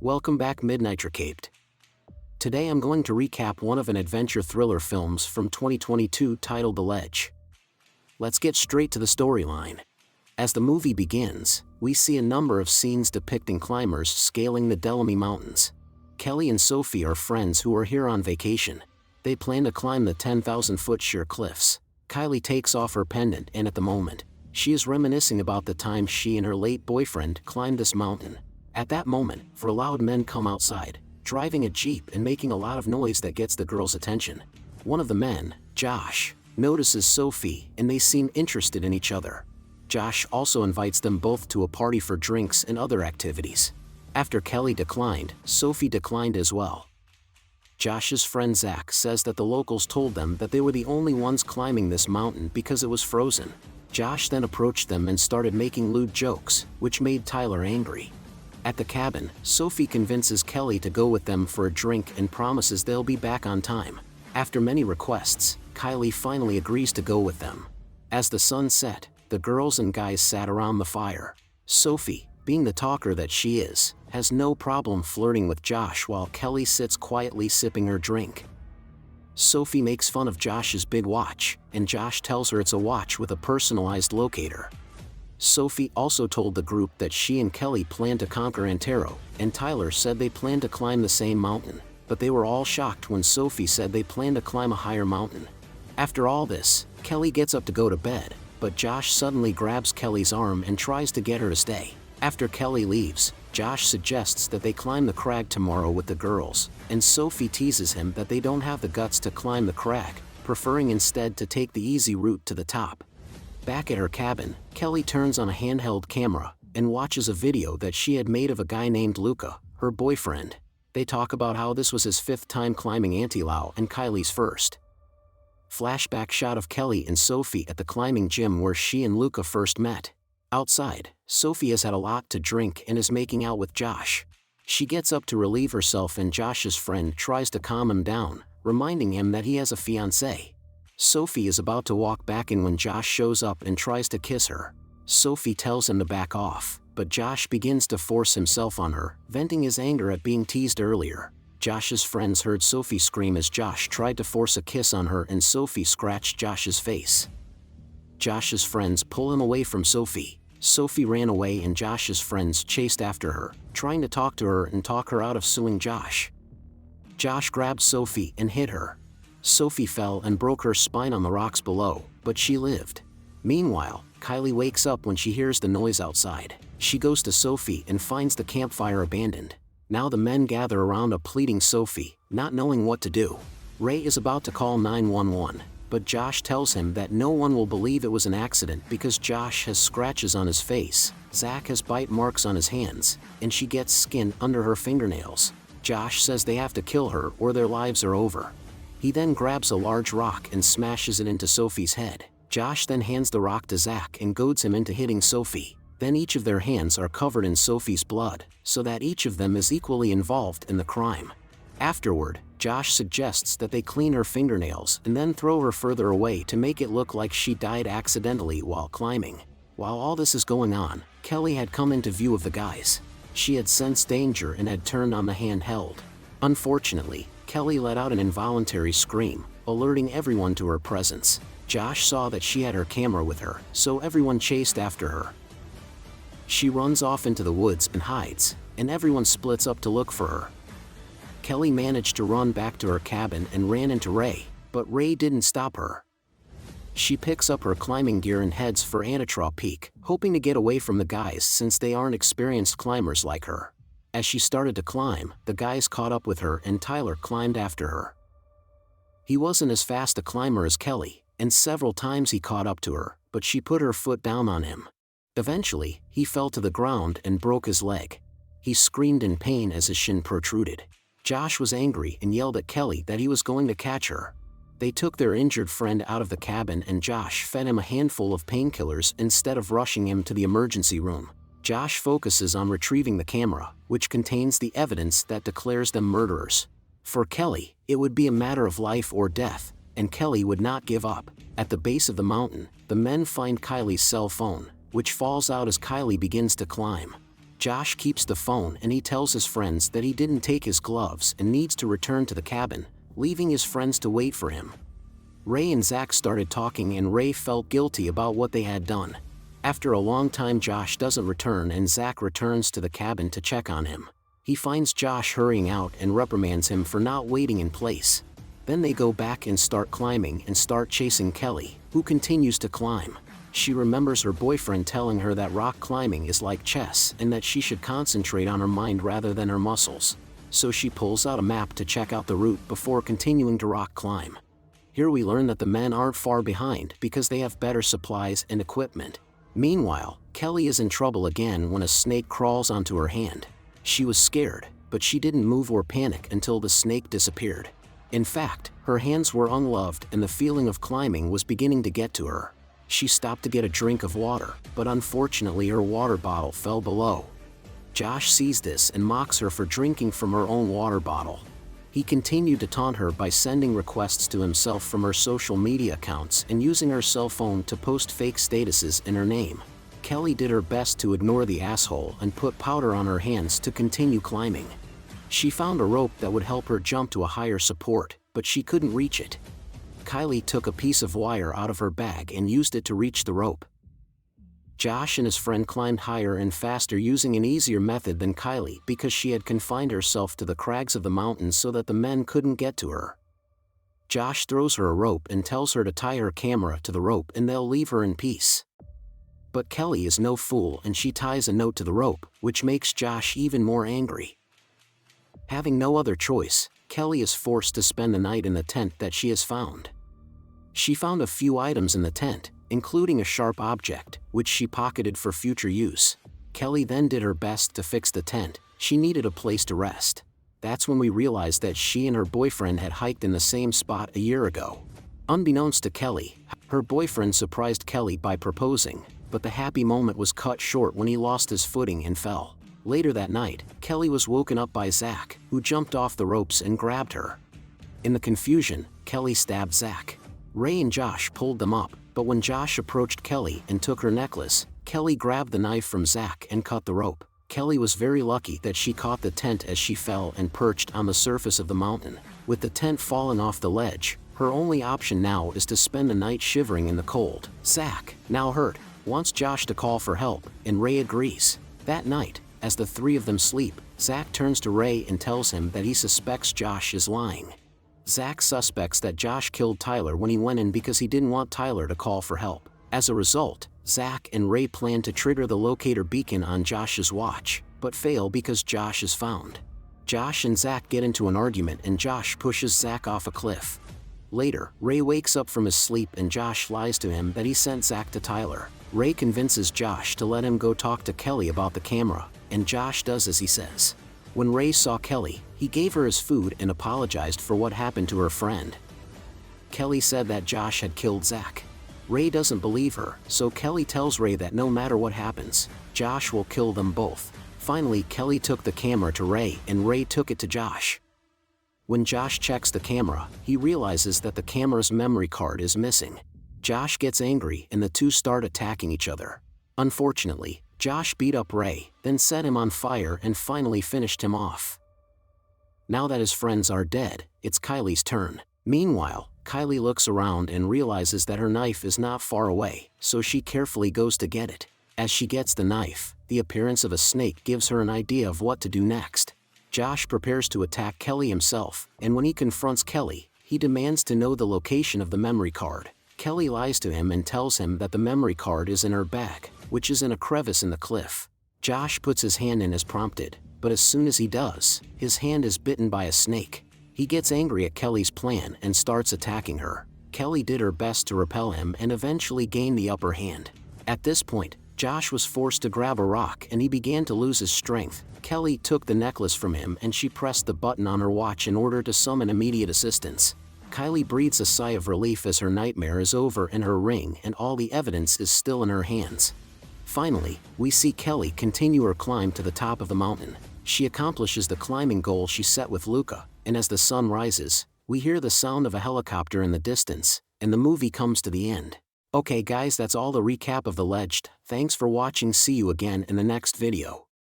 Welcome back Midnitricaped. Today I'm going to recap one of an adventure thriller films from 2022 titled The Ledge. Let's get straight to the storyline. As the movie begins, we see a number of scenes depicting climbers scaling the Delamy Mountains. Kelly and Sophie are friends who are here on vacation. They plan to climb the 10,000-foot sheer cliffs. Kylie takes off her pendant and at the moment, she is reminiscing about the time she and her late boyfriend climbed this mountain. At that moment, four loud men come outside, driving a Jeep and making a lot of noise that gets the girls' attention. One of the men, Josh, notices Sophie and they seem interested in each other. Josh also invites them both to a party for drinks and other activities. After Kelly declined, Sophie declined as well. Josh's friend Zach says that the locals told them that they were the only ones climbing this mountain because it was frozen. Josh then approached them and started making lewd jokes, which made Tyler angry. At the cabin, Sophie convinces Kelly to go with them for a drink and promises they'll be back on time. After many requests, Kylie finally agrees to go with them. As the sun set, the girls and guys sat around the fire. Sophie, being the talker that she is, has no problem flirting with Josh while Kelly sits quietly sipping her drink. Sophie makes fun of Josh's big watch, and Josh tells her it's a watch with a personalized locator. Sophie also told the group that she and Kelly plan to conquer Antero, and Tyler said they plan to climb the same mountain, but they were all shocked when Sophie said they plan to climb a higher mountain. After all this, Kelly gets up to go to bed, but Josh suddenly grabs Kelly's arm and tries to get her to stay. After Kelly leaves, Josh suggests that they climb the crag tomorrow with the girls, and Sophie teases him that they don't have the guts to climb the crag, preferring instead to take the easy route to the top. Back at her cabin, Kelly turns on a handheld camera and watches a video that she had made of a guy named Luca, her boyfriend. They talk about how this was his 5th time climbing Antilau and Kylie's first. Flashback shot of Kelly and Sophie at the climbing gym where she and Luca first met. Outside, Sophie has had a lot to drink and is making out with Josh. She gets up to relieve herself and Josh's friend tries to calm him down, reminding him that he has a fiancée. Sophie is about to walk back in when Josh shows up and tries to kiss her. Sophie tells him to back off, but Josh begins to force himself on her, venting his anger at being teased earlier. Josh's friends heard Sophie scream as Josh tried to force a kiss on her and Sophie scratched Josh's face. Josh's friends pull him away from Sophie. Sophie ran away and Josh's friends chased after her, trying to talk to her and talk her out of suing Josh. Josh grabbed Sophie and hit her. Sophie fell and broke her spine on the rocks below, but she lived. Meanwhile, Kylie wakes up when she hears the noise outside. She goes to Sophie and finds the campfire abandoned. Now the men gather around a pleading Sophie, not knowing what to do. Ray is about to call 911, but Josh tells him that no one will believe it was an accident because Josh has scratches on his face, Zach has bite marks on his hands, and she gets skin under her fingernails. Josh says they have to kill her or their lives are over. He then grabs a large rock and smashes it into Sophie's head. Josh then hands the rock to Zach and goads him into hitting Sophie. Then each of their hands are covered in Sophie's blood, so that each of them is equally involved in the crime. Afterward, Josh suggests that they clean her fingernails and then throw her further away to make it look like she died accidentally while climbing. While all this is going on, Kelly had come into view of the guys. She had sensed danger and had turned on the handheld. Unfortunately, Kelly let out an involuntary scream, alerting everyone to her presence. Josh saw that she had her camera with her, so everyone chased after her. She runs off into the woods and hides, and everyone splits up to look for her. Kelly managed to run back to her cabin and ran into Ray, but Ray didn't stop her. She picks up her climbing gear and heads for Antitrau Peak, hoping to get away from the guys since they aren't experienced climbers like her. As she started to climb, the guys caught up with her and Tyler climbed after her. He wasn't as fast a climber as Kelly, and several times he caught up to her, but she put her foot down on him. Eventually, he fell to the ground and broke his leg. He screamed in pain as his shin protruded. Josh was angry and yelled at Kelly that he was going to catch her. They took their injured friend out of the cabin and Josh fed him a handful of painkillers instead of rushing him to the emergency room. Josh focuses on retrieving the camera, which contains the evidence that declares them murderers. For Kelly, it would be a matter of life or death, and Kelly would not give up. At the base of the mountain, the men find Kylie's cell phone, which falls out as Kylie begins to climb. Josh keeps the phone and he tells his friends that he didn't take his gloves and needs to return to the cabin, leaving his friends to wait for him. Ray and Zach started talking and Ray felt guilty about what they had done. After a long time Josh doesn't return and Zach returns to the cabin to check on him. He finds Josh hurrying out and reprimands him for not waiting in place. Then they go back and start climbing and start chasing Kelly, who continues to climb. She remembers her boyfriend telling her that rock climbing is like chess and that she should concentrate on her mind rather than her muscles. So she pulls out a map to check out the route before continuing to rock climb. Here we learn that the men aren't far behind because they have better supplies and equipment. Meanwhile, Kelly is in trouble again when a snake crawls onto her hand. She was scared, but she didn't move or panic until the snake disappeared. In fact, her hands were unloved and the feeling of climbing was beginning to get to her. She stopped to get a drink of water, but unfortunately her water bottle fell below. Josh sees this and mocks her for drinking from her own water bottle. He continued to taunt her by sending requests to himself from her social media accounts and using her cell phone to post fake statuses in her name. Kelly did her best to ignore the asshole and put powder on her hands to continue climbing. She found a rope that would help her jump to a higher support, but she couldn't reach it. Kylie took a piece of wire out of her bag and used it to reach the rope. Josh and his friend climbed higher and faster using an easier method than Kylie because she had confined herself to the crags of the mountains so that the men couldn't get to her. Josh throws her a rope and tells her to tie her camera to the rope and they'll leave her in peace. But Kelly is no fool and she ties a note to the rope, which makes Josh even more angry. Having no other choice, Kelly is forced to spend the night in the tent that she has found. She found a few items in the tent, including a sharp object, which she pocketed for future use. Kelly then did her best to fix the tent. She needed a place to rest. That's when we realized that she and her boyfriend had hiked in the same spot a year ago. Unbeknownst to Kelly, her boyfriend surprised Kelly by proposing, but the happy moment was cut short when he lost his footing and fell. Later that night, Kelly was woken up by Zach, who jumped off the ropes and grabbed her. In the confusion, Kelly stabbed Zach. Ray and Josh pulled them up, but when Josh approached Kelly and took her necklace, Kelly grabbed the knife from Zach and cut the rope. Kelly was very lucky that she caught the tent as she fell and perched on the surface of the mountain. With the tent falling off the ledge, her only option now is to spend the night shivering in the cold. Zach, now hurt, wants Josh to call for help, and Ray agrees. That night, as the three of them sleep, Zach turns to Ray and tells him that he suspects Josh is lying. Zach suspects that Josh killed Tyler when he went in because he didn't want Tyler to call for help. As a result, Zach and Ray plan to trigger the locator beacon on Josh's watch, but fail because Josh is found. Josh and Zach get into an argument and Josh pushes Zach off a cliff. Later, Ray wakes up from his sleep and Josh lies to him that he sent Zach to Tyler. Ray convinces Josh to let him go talk to Kelly about the camera, and Josh does as he says. When Ray saw Kelly, he gave her his food and apologized for what happened to her friend. Kelly said that Josh had killed Zach. Ray doesn't believe her, so Kelly tells Ray that no matter what happens, Josh will kill them both. Finally, Kelly took the camera to Ray and Ray took it to Josh. When Josh checks the camera, he realizes that the camera's memory card is missing. Josh gets angry and the two start attacking each other. Unfortunately, Josh beat up Ray, then set him on fire and finally finished him off. Now that his friends are dead, it's Kylie's turn. Meanwhile, Kylie looks around and realizes that her knife is not far away, so she carefully goes to get it. As she gets the knife, the appearance of a snake gives her an idea of what to do next. Josh prepares to attack Kelly himself, and when he confronts Kelly, he demands to know the location of the memory card. Kelly lies to him and tells him that the memory card is in her bag, which is in a crevice in the cliff. Josh puts his hand in as prompted, but as soon as he does, his hand is bitten by a snake. He gets angry at Kelly's plan and starts attacking her. Kelly did her best to repel him and eventually gained the upper hand. At this point, Josh was forced to grab a rock and he began to lose his strength. Kelly took the necklace from him and she pressed the button on her watch in order to summon immediate assistance. Kylie breathes a sigh of relief as her nightmare is over and her ring and all the evidence is still in her hands. Finally, we see Kelly continue her climb to the top of the mountain. She accomplishes the climbing goal she set with Luca, and as the sun rises, we hear the sound of a helicopter in the distance, and the movie comes to the end. Okay guys, that's all the recap of The Ledge. Thanks for watching, see you again in the next video.